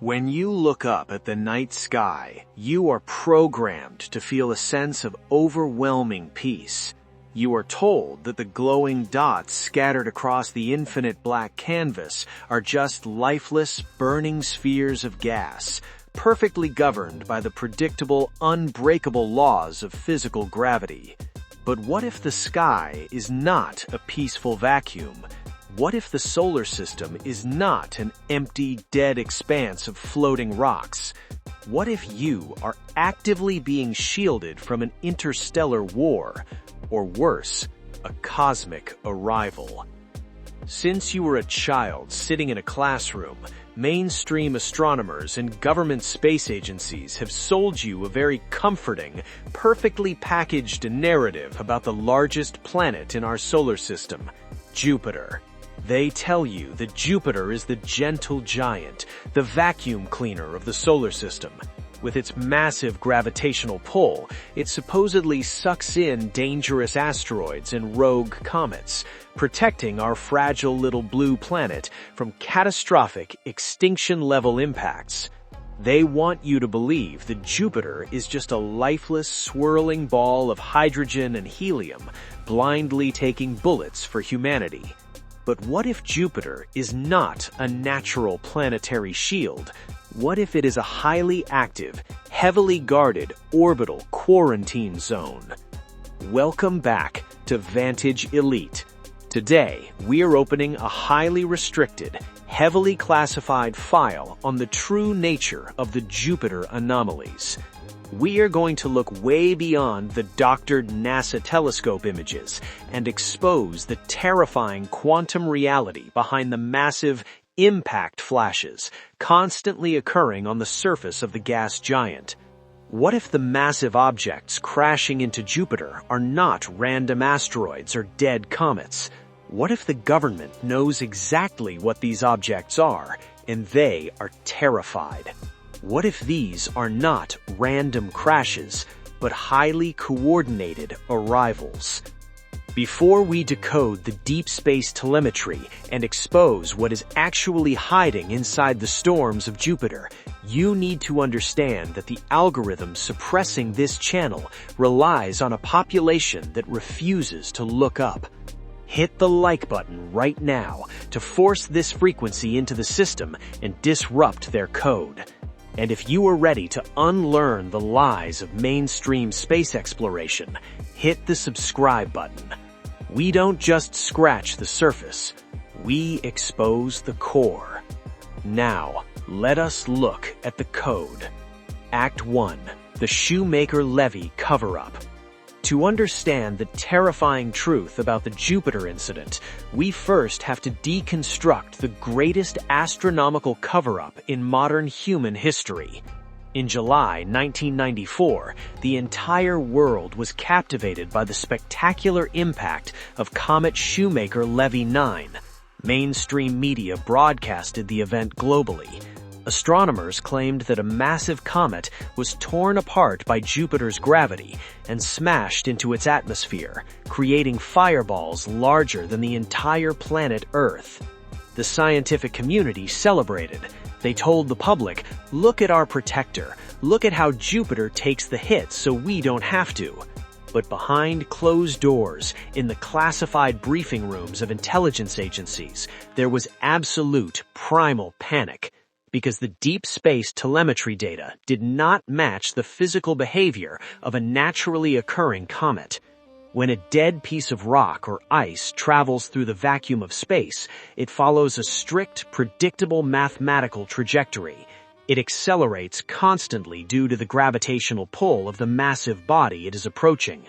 When you look up at the night sky, you are programmed to feel a sense of overwhelming peace. You are told that the glowing dots scattered across the infinite black canvas are just lifeless, burning spheres of gas, perfectly governed by the predictable, unbreakable laws of physical gravity. But what if the sky is not a peaceful vacuum? What if the solar system is not an empty, dead expanse of floating rocks? What if you are actively being shielded from an interstellar war, or worse, a cosmic arrival? Since you were a child sitting in a classroom, mainstream astronomers and government space agencies have sold you a very comforting, perfectly packaged narrative about the largest planet in our solar system, Jupiter. They tell you that Jupiter is the gentle giant, the vacuum cleaner of the solar system. With its massive gravitational pull, it supposedly sucks in dangerous asteroids and rogue comets, protecting our fragile little blue planet from catastrophic, extinction-level impacts. They want you to believe that Jupiter is just a lifeless, swirling ball of hydrogen and helium, blindly taking bullets for humanity. But what if Jupiter is not a natural planetary shield? What if it is a highly active, heavily guarded orbital quarantine zone? Welcome back to Vantage Elite. Today, we are opening a highly restricted, heavily classified file on the true nature of the Jupiter anomalies. We are going to look way beyond the doctored NASA telescope images and expose the terrifying quantum reality behind the massive impact flashes constantly occurring on the surface of the gas giant. What if the massive objects crashing into Jupiter are not random asteroids or dead comets? What if the government knows exactly what these objects are, and they are terrified? What if these are not random crashes, but highly coordinated arrivals? Before we decode the deep space telemetry and expose what is actually hiding inside the storms of Jupiter, you need to understand that the algorithm suppressing this channel relies on a population that refuses to look up. Hit the like button right now to force this frequency into the system and disrupt their code. And if you are ready to unlearn the lies of mainstream space exploration, hit the subscribe button. We don't just scratch the surface, we expose the core. Now, let us look at the code. Act 1. The Shoemaker-Levy Cover-Up. To understand the terrifying truth about the Jupiter incident, we first have to deconstruct the greatest astronomical cover-up in modern human history. In July 1994, the entire world was captivated by the spectacular impact of comet Shoemaker-Levy 9. Mainstream media broadcasted the event globally. Astronomers claimed that a massive comet was torn apart by Jupiter's gravity and smashed into its atmosphere, creating fireballs larger than the entire planet Earth. The scientific community celebrated. They told the public, "Look at our protector. Look at how Jupiter takes the hits so we don't have to." But behind closed doors, in the classified briefing rooms of intelligence agencies, there was absolute primal panic. Because the deep space telemetry data did not match the physical behavior of a naturally occurring comet. When a dead piece of rock or ice travels through the vacuum of space, it follows a strict, predictable mathematical trajectory. It accelerates constantly due to the gravitational pull of the massive body it is approaching.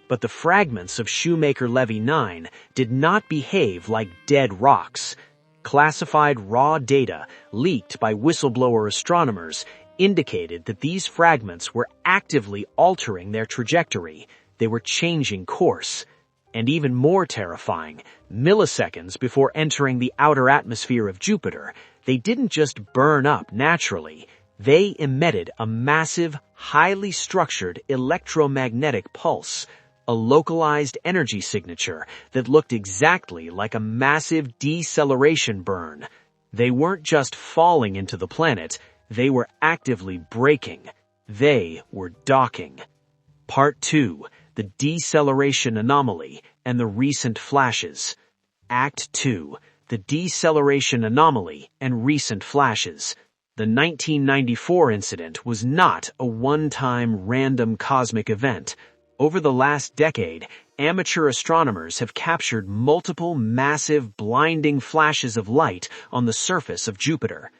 But the fragments of Shoemaker-Levy 9 did not behave like dead rocks. Classified raw data, leaked by whistleblower astronomers, indicated that these fragments were actively altering their trajectory. They were changing course. And even more terrifying, milliseconds before entering the outer atmosphere of Jupiter, they didn't just burn up naturally. They emitted a massive, highly structured electromagnetic pulse, a localized energy signature that looked exactly like a massive deceleration burn. They weren't just falling into the planet, They were actively braking. They were docking. Part 2. The Deceleration Anomaly and the Recent Flashes. Act 2. The Deceleration Anomaly and Recent Flashes. The 1994 incident was not a one-time random cosmic event. Over the last decade, amateur astronomers have captured multiple massive, blinding flashes of light on the surface of Jupiter.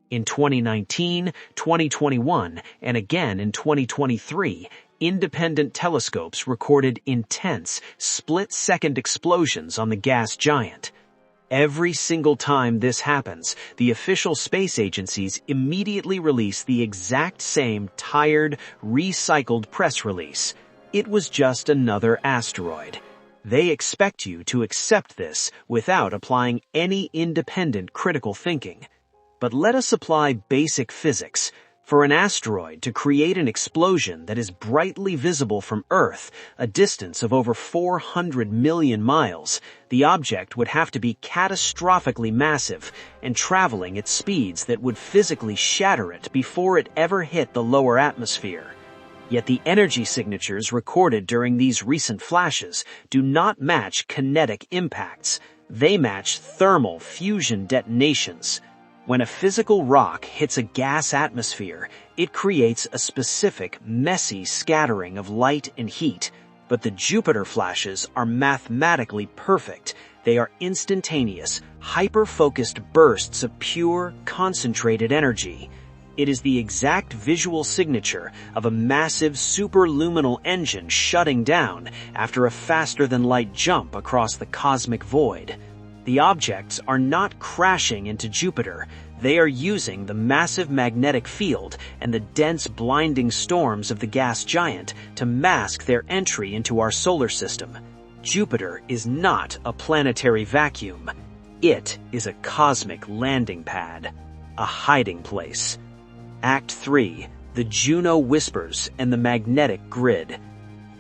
In 2019, 2021, and again in 2023, independent telescopes recorded intense, split-second explosions on the gas giant. Every single time this happens, the official space agencies immediately release the exact same tired, recycled press release. It was just another asteroid. They expect you to accept this without applying any independent critical thinking. But let us apply basic physics. For an asteroid to create an explosion that is brightly visible from Earth, a distance of over 400 million miles, the object would have to be catastrophically massive and traveling at speeds that would physically shatter it before it ever hit the lower atmosphere. Yet the energy signatures recorded during these recent flashes do not match kinetic impacts. They match thermal fusion detonations. When a physical rock hits a gas atmosphere, it creates a specific, messy scattering of light and heat. But the Jupiter flashes are mathematically perfect. They are instantaneous, hyper-focused bursts of pure, concentrated energy. It is the exact visual signature of a massive superluminal engine shutting down after a faster-than-light jump across the cosmic void. The objects are not crashing into Jupiter. They are using the massive magnetic field and the dense blinding storms of the gas giant to mask their entry into our solar system. Jupiter is not a planetary vacuum. It is a cosmic landing pad, a hiding place. Act 3. The Juno Whispers and the Magnetic Grid.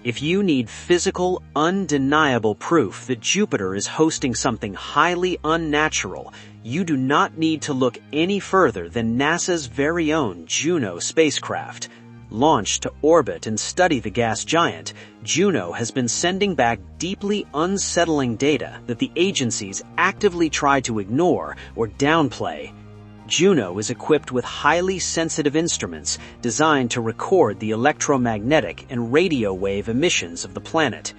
If you need physical, undeniable proof that Jupiter is hosting something highly unnatural, you do not need to look any further than NASA's very own Juno spacecraft. Launched to orbit and study the gas giant, Juno has been sending back deeply unsettling data that the agencies actively try to ignore or downplay. Juno is equipped with highly sensitive instruments designed to record the electromagnetic and radio wave emissions of the planet.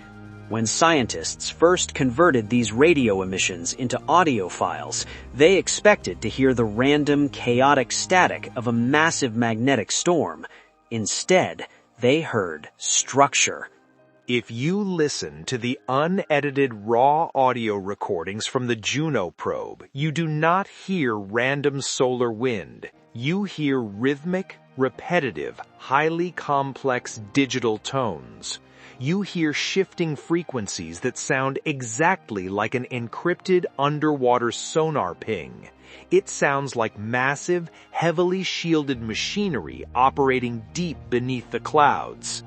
When scientists first converted these radio emissions into audio files, they expected to hear the random, chaotic static of a massive magnetic storm. Instead, they heard structure. If you listen to the unedited raw audio recordings from the Juno probe, you do not hear random solar wind. You hear rhythmic, repetitive, highly complex digital tones. You hear shifting frequencies that sound exactly like an encrypted underwater sonar ping. It sounds like massive, heavily shielded machinery operating deep beneath the clouds.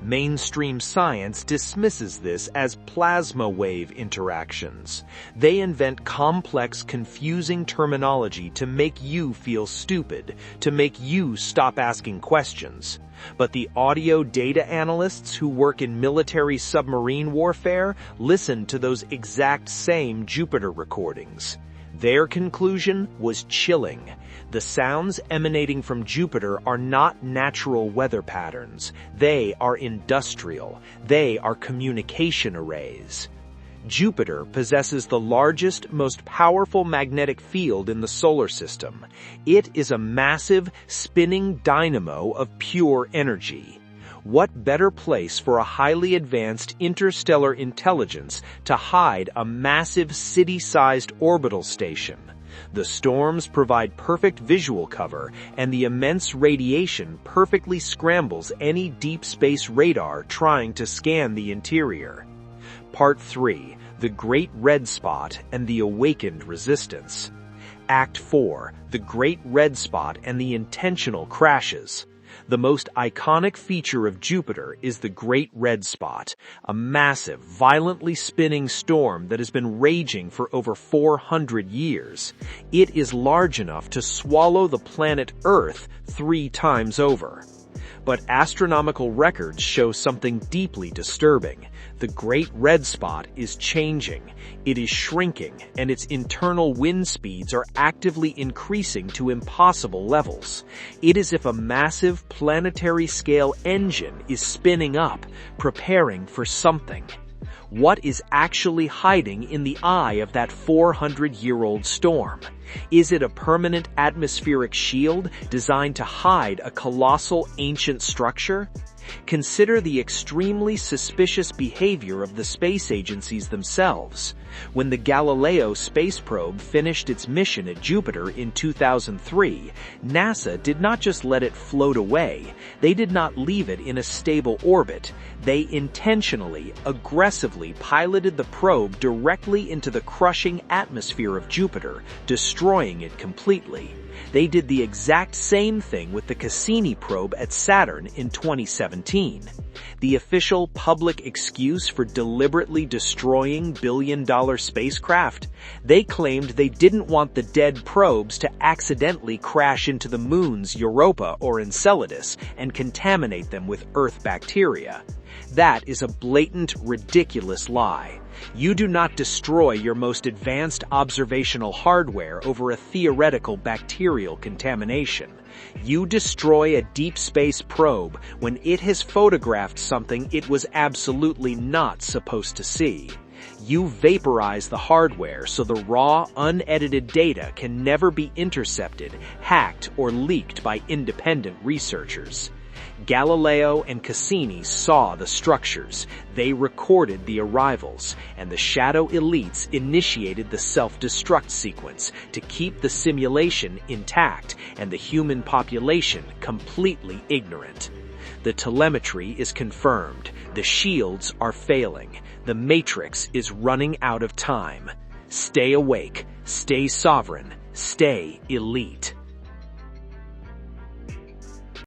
Mainstream science dismisses this as plasma wave interactions. They invent complex, confusing terminology to make you feel stupid, to make you stop asking questions. But the audio data analysts who work in military submarine warfare listen to those exact same Jupiter recordings. Their conclusion was chilling. The sounds emanating from Jupiter are not natural weather patterns. They are industrial. They are communication arrays. Jupiter possesses the largest, most powerful magnetic field in the solar system. It is a massive, spinning dynamo of pure energy. What better place for a highly advanced interstellar intelligence to hide a massive city-sized orbital station? The storms provide perfect visual cover, and the immense radiation perfectly scrambles any deep space radar trying to scan the interior. Part 3. The Great Red Spot and the Awakened Resistance. Act 4. The Great Red Spot and the Intentional Crashes. The most iconic feature of Jupiter is the Great Red Spot, a massive, violently spinning storm that has been raging for over 400 years. It is large enough to swallow the planet Earth 3 times over. But astronomical records show something deeply disturbing. The Great Red Spot is changing. It is shrinking, and its internal wind speeds are actively increasing to impossible levels. It is as if a massive planetary-scale engine is spinning up, preparing for something. What is actually hiding in the eye of that 400-year-old storm? Is it a permanent atmospheric shield designed to hide a colossal ancient structure? Consider the extremely suspicious behavior of the space agencies themselves. When the Galileo space probe finished its mission at Jupiter in 2003, NASA did not just let it float away. They did not leave it in a stable orbit. They intentionally, aggressively piloted the probe directly into the crushing atmosphere of Jupiter, destroying it completely. They did the exact same thing with the Cassini probe at Saturn in 2017. The official public excuse for deliberately destroying billion-dollar spacecraft? They claimed they didn't want the dead probes to accidentally crash into the moons Europa or Enceladus and contaminate them with Earth bacteria. That is a blatant, ridiculous lie. You do not destroy your most advanced observational hardware over a theoretical bacterial contamination. You destroy a deep space probe when it has photographed something it was absolutely not supposed to see. You vaporize the hardware so the raw, unedited data can never be intercepted, hacked, or leaked by independent researchers. Galileo and Cassini saw the structures, they recorded the arrivals, and the shadow elites initiated the self-destruct sequence to keep the simulation intact and the human population completely ignorant. The telemetry is confirmed, the shields are failing, the matrix is running out of time. Stay awake, stay sovereign, stay elite.